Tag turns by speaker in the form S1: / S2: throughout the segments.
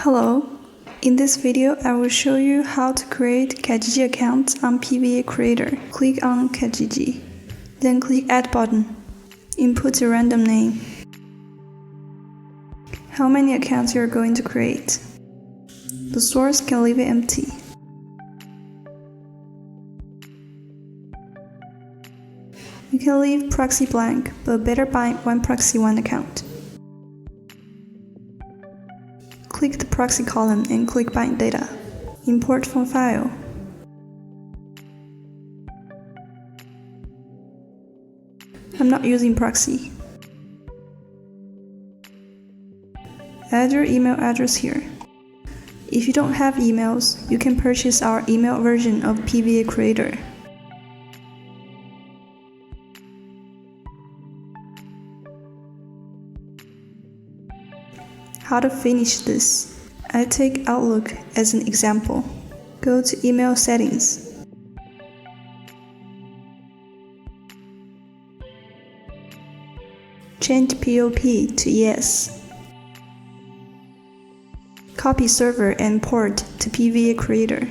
S1: Hello, in this video I will show you how to create Kijiji accounts on Pva Creator. Click on Kijiji, then click Add button. Input a random name. How many accounts you are going to create. The source can leave it empty. You can leave proxy blank, but better bind one proxy one account. Click the proxy column and click Bind Data. Import from File. I'm not using proxy. Add your email address here. If you don't have emails, you can purchase our email version of Pva Creator. How to finish this? I take Outlook as an example. Go to Email Settings. Change POP to Yes. Copy server and port to Pva Creator.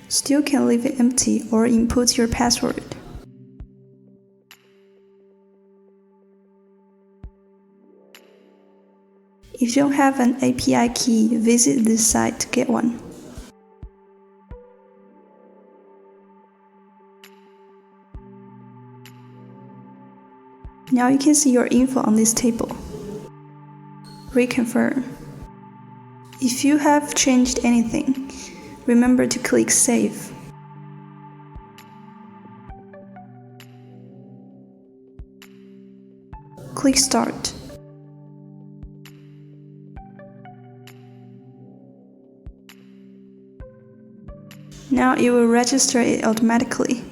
S1: Still can leave it empty or input your password. If you don't have an API key, visit this site to get one. Now you can see your info on this table. Reconfirm. If you have changed anything, remember to click Save. Click Start. Now it will register it automatically.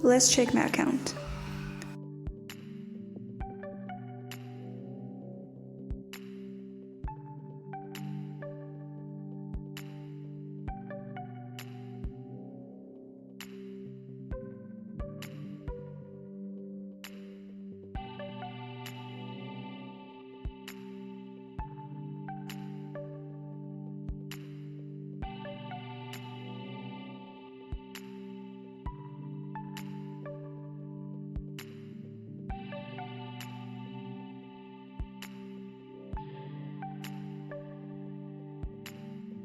S1: Let's check my account.